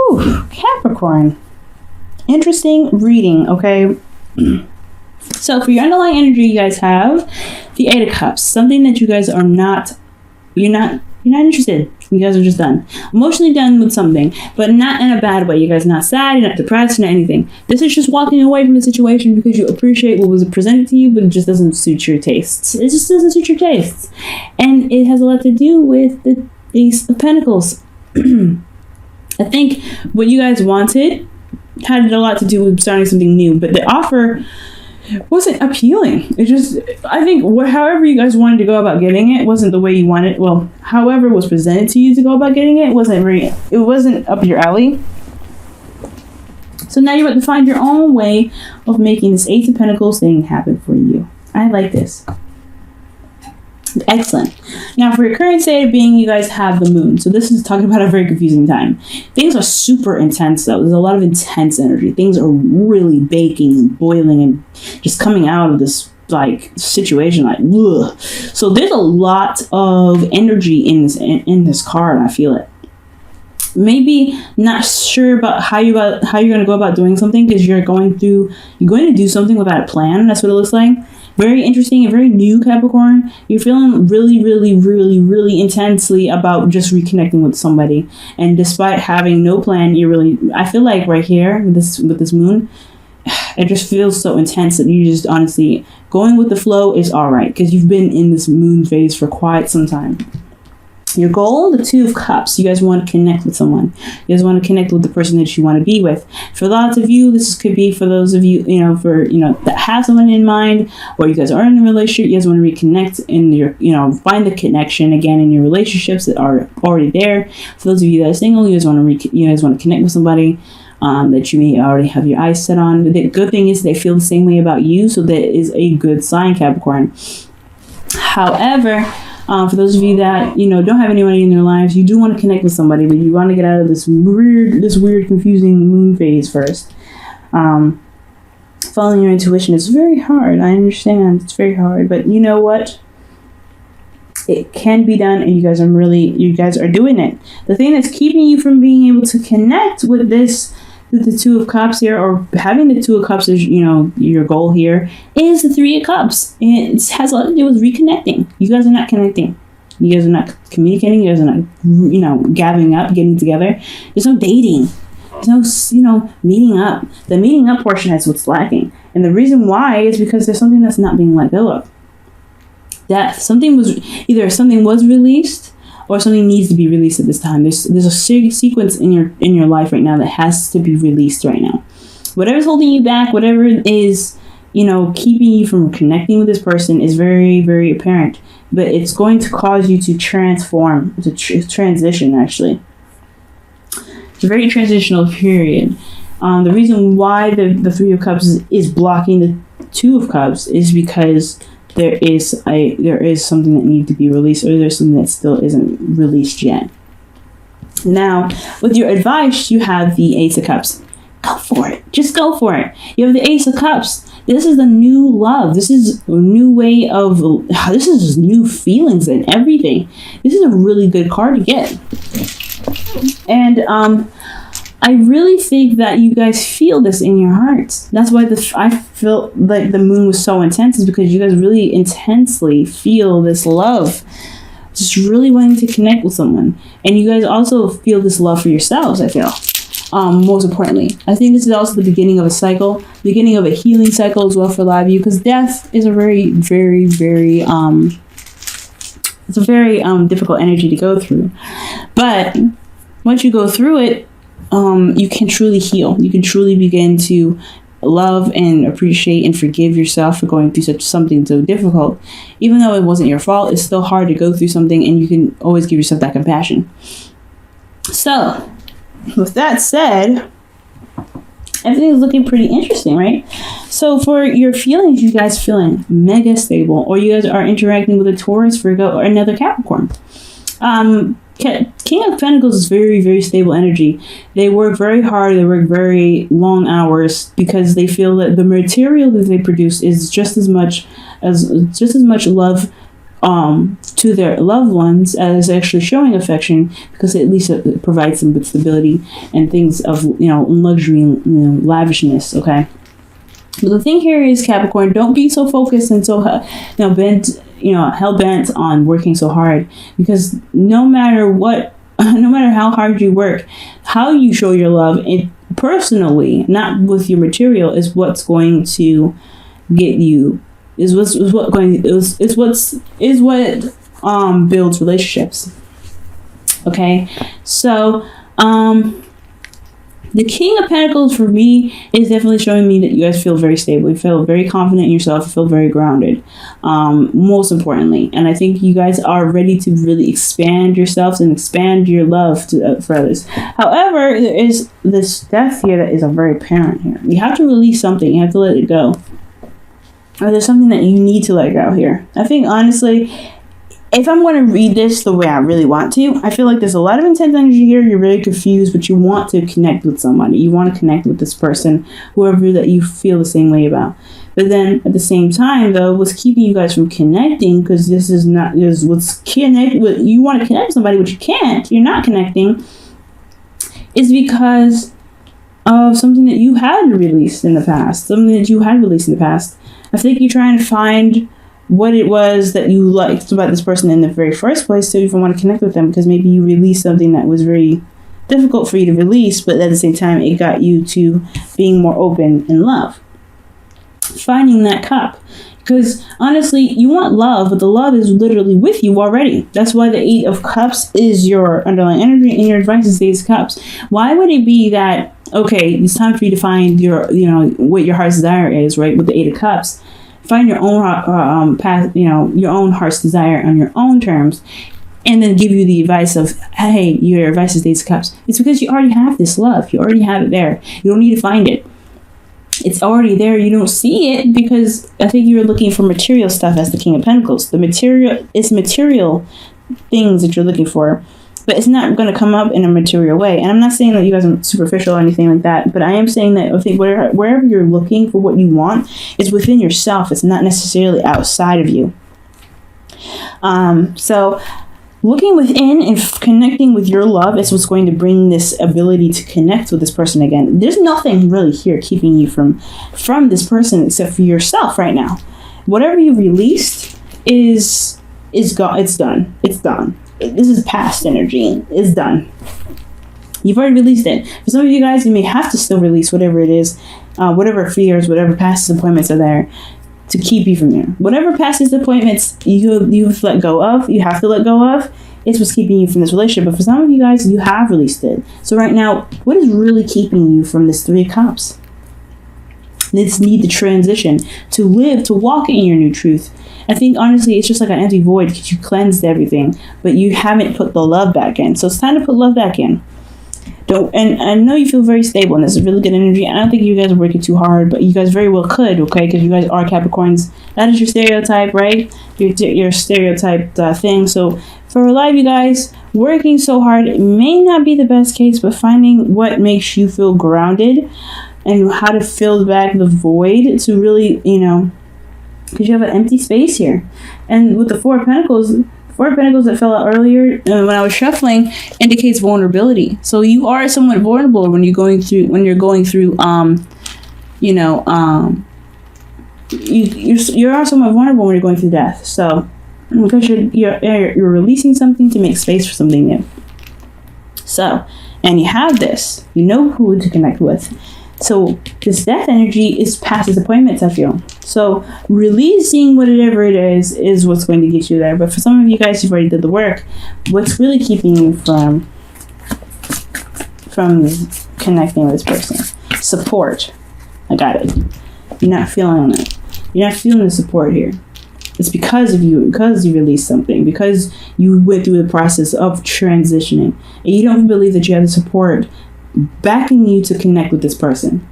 Whew, Capricorn. Interesting reading, okay? So for your underlying energy, you guys have the Eight of Cups. Something that you guys are not, you're not interested. You guys are just done. Emotionally done with something, but not in a bad way. You guys are not sad, you're not depressed, not anything. This is just walking away from the situation because you appreciate what was presented to you, but it just doesn't suit your tastes. It just doesn't suit your tastes. And it has a lot to do with the Ace of Pentacles. I think what you guys wanted had a lot to do with starting something new, but the offer wasn't appealing. It just, I think, however you guys wanted to go about getting it wasn't the way you wanted. Well, however it was presented to you to go about getting it wasn't up your alley. So now you're about to find your own way of making this Ace of Pentacles thing happen for you. I like this. Excellent. Now for your current state of being, you guys have the moon. So this is talking about a very confusing time. Things are super intense though. There's a lot of intense energy. Things are really baking and boiling and just coming out of this like situation like ugh. So there's a lot of energy in this card. I feel it. Maybe not sure about how you're going to go about doing something because you're going to do something without a plan. That's what it looks like. Very interesting and very new, Capricorn. You're feeling really, really, really, really intensely about just reconnecting with somebody. And despite having no plan, I feel like right here with this moon, it just feels so intense that you just honestly going with the flow is all right because you've been in this moon phase for quite some time. Your goal, the Two of Cups. You guys want to connect with someone. You guys want to connect with the person that you want to be with. For lots of you, this could be for those of you, that have someone in mind, or you guys are in a relationship. You guys want to reconnect in your, find the connection again in your relationships that are already there. For those of you that are single, you guys want to connect with somebody that you may already have your eyes set on. The good thing is they feel the same way about you, so that is a good sign, Capricorn. However, for those of you that don't have anyone in their lives, you do want to connect with somebody, but you want to get out of this weird, confusing moon phase first. Following your intuition is very hard. I understand it's very hard, but you know what? It can be done, and you guys are doing it. The thing that's keeping you from being able to connect with the Two of Cups here, or having the Two of Cups as your goal here, is the Three of Cups. It has a lot to do with reconnecting. You guys are not connecting. You guys are not communicating. You guys are not gathering up, getting together. There's no dating. There's no meeting up. The meeting up portion is what's lacking, and the reason why is because there's something that's not being let go of. That something was released, or something needs to be released at this time. There's a sequence in your life right now that has to be released right now. Whatever's holding you back, whatever is, keeping you from connecting with this person is very, very apparent. But it's going to cause you to transform, to transition, actually. It's a very transitional period. The reason why the Three of Cups is blocking the Two of Cups is because there is something that needs to be released, or there's something that still isn't released yet. Now, with your advice, you have the Ace of Cups. Go for it. Just go for it. You have the Ace of Cups. This is the new love. This is a new way of, this is just new feelings and everything. This is a really good card to get. And I really think that you guys feel this in your hearts. That's why I feel like the moon was so intense, is because you guys really intensely feel this love. Just really wanting to connect with someone. And you guys also feel this love for yourselves, I feel. Most importantly, I think this is also the beginning of a cycle, beginning of a healing cycle as well for a lot of you, because death is a very, very, very, it's a very difficult energy to go through. But once you go through it, you can truly heal. You can truly begin to love and appreciate and forgive yourself for going through something so difficult. Even though it wasn't your fault, it's still hard to go through something, and you can always give yourself that compassion. So, with that said, everything is looking pretty interesting, right? So for your feelings, you guys feeling mega stable, or you guys are interacting with a Taurus, Virgo, or another Capricorn. King of Pentacles is very, very stable energy. They work very hard. They work very long hours because they feel that the material that they produce is just as much love to their loved ones as actually showing affection, because at least it provides them with stability and things of, luxury and lavishness. Okay. But the thing here is, Capricorn, don't be so focused and so bent, hell bent on working so hard, because no matter what, no matter how hard you work, how you show your love personally, not with your material, is what's going to get you. Is what builds relationships. Okay, so the King of Pentacles for me is definitely showing me that you guys feel very stable. You feel very confident in yourself. You feel very grounded, most importantly. And I think you guys are ready to really expand yourselves and expand your love for others. However, there is this death here that is very apparent here. You have to release something. You have to let it go. Or there's something that you need to let go here. I think, honestly, if I'm going to read this the way I really want to, I feel like there's a lot of intense energy here. You're really confused, but you want to connect with somebody. You want to connect with this person, whoever that you feel the same way about. But then at the same time, though, what's keeping you guys from connecting, because this is what's connected with, you want to connect with somebody, but you can't. You're not connecting, is because of something that you had released in the past. I think you're trying to find what it was that you liked about this person in the very first place, so you even want to connect with them, because maybe you released something that was very difficult for you to release, but at the same time it got you to being more open in love. Finding that cup, because honestly, you want love, but the love is literally with you already. That's why the 8 of Cups is your underlying energy, and your advice is 8 of Cups. Why would it be that, okay, it's time for you to find your, what your heart's desire is, right? With the 8 of Cups, find your own path, your own heart's desire on your own terms, and then give you the advice of, hey, your advice is 8 of Cups. It's because you already have this love. You already have it there. You don't need to find it. It's already there. You don't see it because I think you're looking for material stuff as the King of Pentacles. It's material things that you're looking for, but it's not going to come up in a material way. And I'm not saying that you guys are superficial or anything like that, but I am saying that I think wherever you're looking for what you want is within yourself. It's not necessarily outside of you. So looking within and connecting with your love is what's going to bring this ability to connect with this person again. There's nothing really here keeping you from this person except for yourself right now. Whatever you released is gone. It's done. It's done. This is past energy. It's done. You've already released it. For some of you guys, you may have to still release whatever it is, whatever fears, whatever past disappointments are there to keep you from there. Whatever past disappointments you've let go of, you have to let go of, it's what's keeping you from this relationship. But for some of you guys, you have released it. So right now, what is really keeping you from this 3 of Cups? This need to transition, to live, to walk in your new truth. I think, honestly, it's just like an empty void because you cleansed everything, but you haven't put the love back in. So it's time to put love back in. And I know you feel very stable, and this is really good energy. I don't think you guys are working too hard, but you guys very well could, okay? Because you guys are Capricorns. That is your stereotype, right? Your stereotyped thing. So for a lot of you guys, working so hard may not be the best case, but finding what makes you feel grounded and how to fill back the void to really, because you have an empty space here. And with the 4 of Pentacles that fell out earlier when I was shuffling indicates vulnerability. So you are somewhat vulnerable when you're going through you are somewhat vulnerable when you're going through death. So because you're releasing something to make space for something new. So, and you have this, you know who to connect with. So this death energy is past disappointments, I feel. So releasing whatever it is what's going to get you there. But for some of you guys, you've already did the work. What's really keeping you from connecting with this person? Support. I got it. You're not feeling it. You're not feeling the support here. It's because of you, because you released something, because you went through the process of transitioning. And you don't believe that you have the support backing you to connect with this person.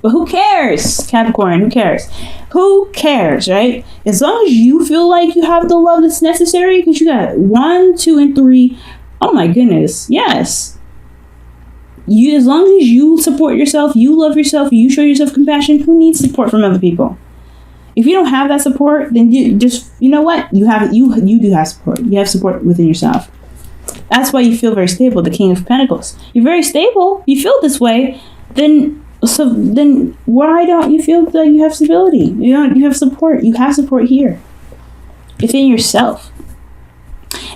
But who cares, Capricorn? Who cares? Who cares, right? As long as you feel like you have the love that's necessary, because you got 1, 2, and 3. Oh my goodness, yes. As long as you support yourself, you love yourself, you show yourself compassion, who needs support from other people? If you don't have that support, then you just, you know what? You do have support. You have support within yourself. That's why you feel very stable, the King of Pentacles. You're very stable. You feel this way. Then why don't you feel that you have stability? You have support. You have support here within yourself.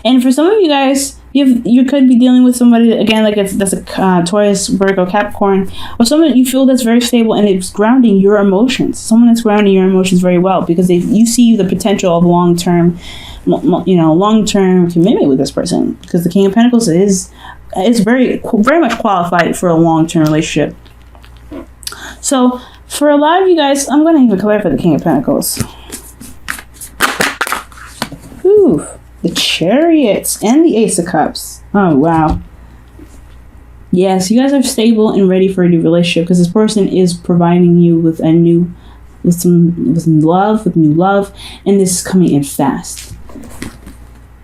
And for some of you guys, you could be dealing with somebody that, again, that's a Taurus, Virgo, Capricorn, or someone that you feel that's very stable and it's grounding your emotions. Someone that's grounding your emotions very well, because you see the potential of long-term commitment with this person. Because the King of Pentacles is very much qualified for a long-term relationship. So for a lot of you guys, I'm going to even clarify the King of Pentacles. Ooh. The Chariots and the Ace of Cups. Oh, wow. Yes, you guys are stable and ready for a new relationship, because this person is providing you with new love, and this is coming in fast.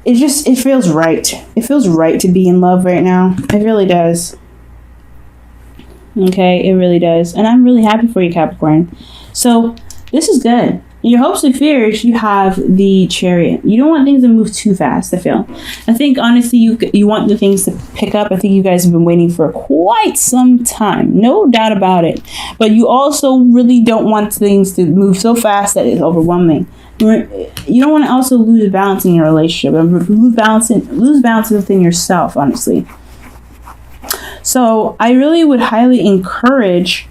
It feels right. It feels right to be in love right now. It really does. Okay, it really does. And I'm really happy for you, Capricorn. So this is good. In your hopes and fears, you have the Chariot. You don't want things to move too fast, I feel. I think, honestly, you want the things to pick up. I think you guys have been waiting for quite some time. No doubt about it. But you also really don't want things to move so fast that it's overwhelming. You don't want to also lose balance in your relationship. Lose balance within yourself, honestly. So I really would highly encourage...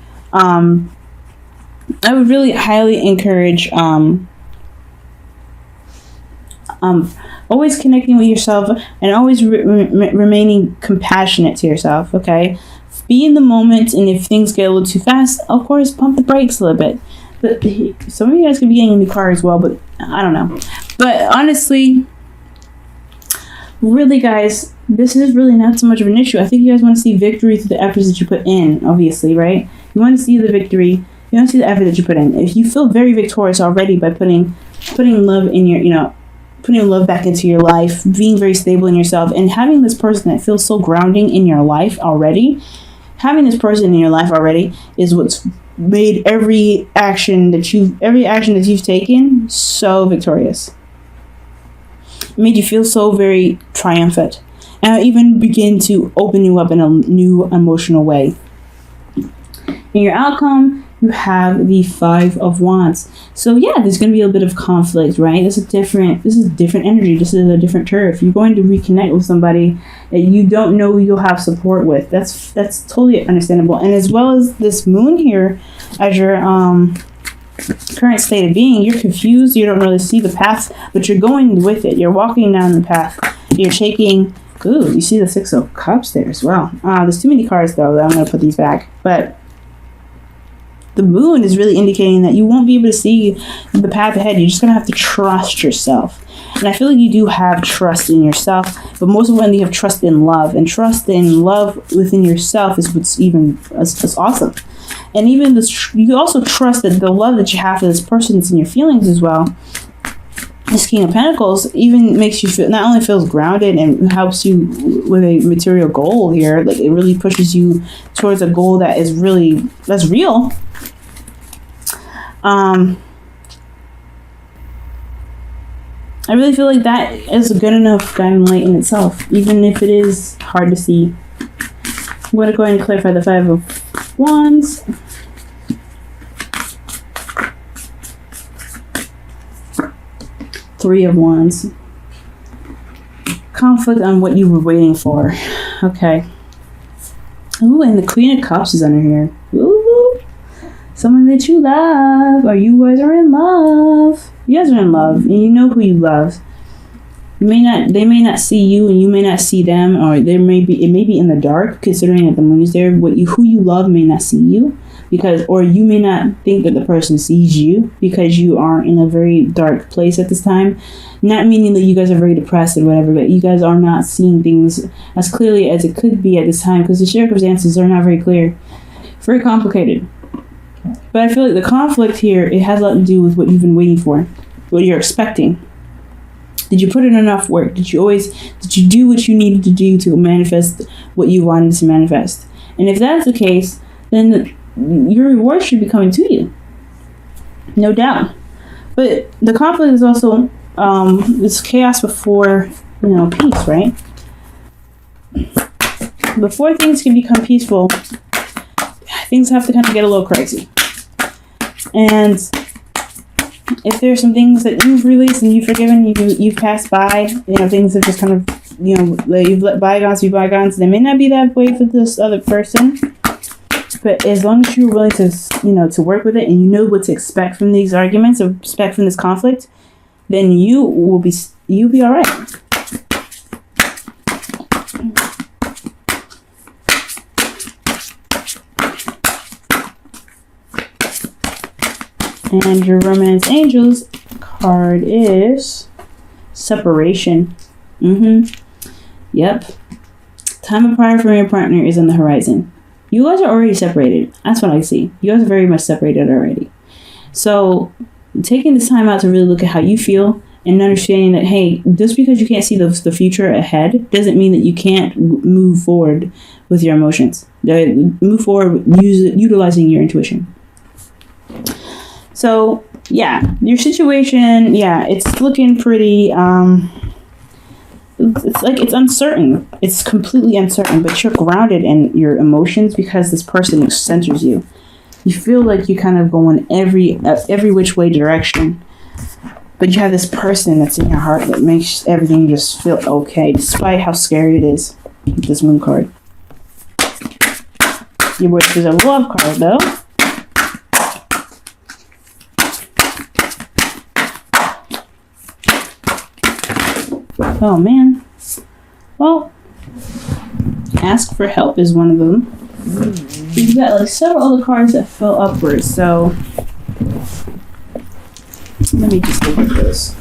always connecting with yourself and always remaining compassionate to yourself, okay? Be in the moment, and if things get a little too fast, of course, pump the brakes a little bit. But some of you guys could be getting a new car as well, but I don't know. But honestly, really, guys, this is really not so much of an issue. I think you guys want to see victory through the efforts that you put in, obviously, right? You want to see the victory. You don't see the effort that you put in. If you feel very victorious already by putting love in your, putting love back into your life, being very stable in yourself, and having this person that feels so grounding in your life already, is what's made every action that you've taken so victorious. It made you feel so very triumphant, and even begin to open you up in a new emotional way. In your outcome, you have the Five of Wands. So yeah, there's going to be a bit of conflict, right? This is different energy. This is a different turf. You're going to reconnect with somebody that you don't know you'll have support with. That's totally understandable. And as well as this moon here, as your current state of being, you're confused. You don't really see the path, but you're going with it. You're walking down the path. You're shaking. Ooh, you see the Six of Cups there as well. There's too many cards though. I'm going to put these back, but the moon is really indicating that you won't be able to see the path ahead. You're just going to have to trust yourself. And I feel like you do have trust in yourself, but most of when you have trust in love, and trust in love within yourself is what's even is awesome. And even you also trust that the love that you have for this person is in your feelings as well. This King of Pentacles even makes you feel, not only feels grounded and helps you with a material goal here, like it really pushes you towards a goal that's real. I really feel like that is a good enough guiding light in itself, even if it is hard to see. I'm going to go ahead and clarify the Five of Wands. Three of Wands. Conflict on what you were waiting for. Okay. Ooh, and the Queen of Cups is under here. Ooh. Someone that you love, or you guys are in love. You guys are in love, and you know who you love. They may not see you, and you may not see them, or it may be in the dark, considering that the moon is there. Who you love may not see you, or you may not think that the person sees you because you are in a very dark place at this time. Not meaning that you guys are very depressed or whatever, but you guys are not seeing things as clearly as it could be at this time, because the circumstances are not very clear, very complicated. But I feel like the conflict here, it has a lot to do with what you've been waiting for, what you're expecting. Did you put in enough work? Did you do what you needed to do to manifest what you wanted to manifest? And if that's the case, then your reward should be coming to you. No doubt. But the conflict is also it's chaos before, peace, right? Before things can become peaceful, things have to kind of get a little crazy. And if there's some things that you've released and you've forgiven, you've passed by, things have just kind of, you've let bygones be bygones. They may not be that way for this other person, but as long as you're willing to, to work with it, and you know what to expect from these arguments, or expect from this conflict, then you'll be all right. And your Romance Angels card is separation. Yep. Time apart from your partner is on the horizon. You guys are already separated. That's what I see. You guys are very much separated already. So taking this time out to really look at how you feel and understanding that, hey, just because you can't see the future ahead doesn't mean that you can't move forward with your emotions. Move forward utilizing your intuition. So, yeah, your situation, it's looking pretty, it's uncertain. It's completely uncertain, but you're grounded in your emotions because this person centers you. You feel like you're kind of going every which way direction, but you have this person that's in your heart that makes everything just feel okay, despite how scary it is with this moon card. Your wish is a love card, though. Oh man. Well, ask for help is one of them. You've got several other cards that fell upwards, so let me just look at this.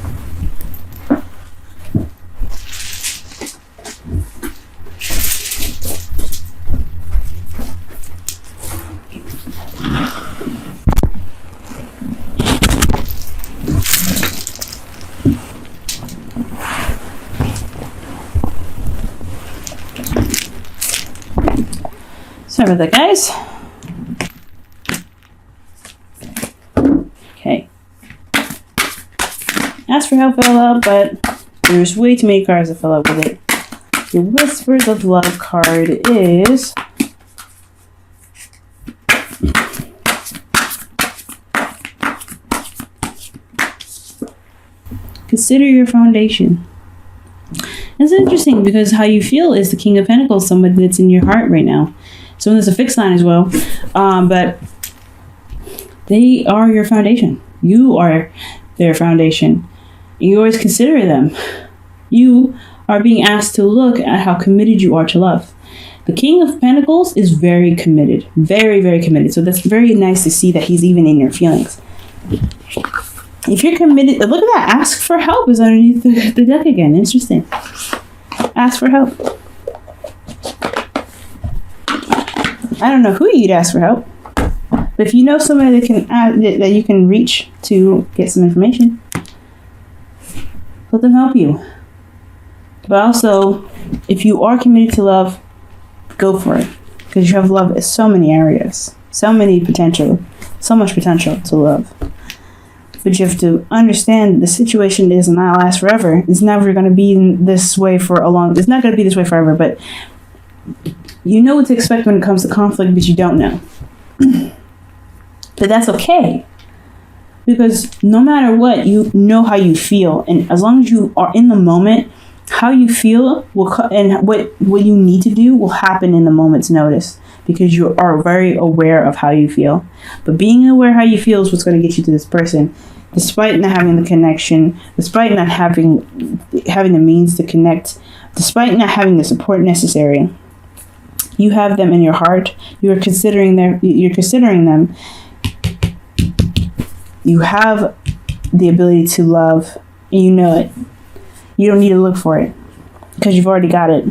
Sorry about that, guys. Okay. Ask for help fell out, but there's way too many cards that fell out with it. Your Whispers of Love card is consider your foundation. It's interesting because how you feel is the King of Pentacles, somebody that's in your heart right now. Someone that's a fixed sign as well. But they are your foundation. You are their foundation. You always consider them. You are being asked to look at how committed you are to love. The King of Pentacles is very committed. Very, very committed. So that's very nice to see that he's even in your feelings. If you're committed, look at that. Ask for help is underneath the deck again. Interesting. Ask for help. I don't know who you'd ask for help, but if you know somebody that you can reach to get some information, let them help you. But also, if you are committed to love, go for it, because you have love in so many areas, so much potential to love. But you have to understand the situation does not last forever. It's never going to be this way it's not going to be this way forever, but you know what to expect when it comes to conflict, but you don't know. But that's okay. Because no matter what, you know how you feel. And as long as you are in the moment, how you feel and what you need to do will happen in the moment's notice. Because you are very aware of how you feel. But being aware how you feel is what's going to get you to this person. Despite not having the connection, despite not having the means to connect, despite not having the support necessary. You have them in your heart. You're considering them. You have the ability to love, and you know it. You don't need to look for it because you've already got it.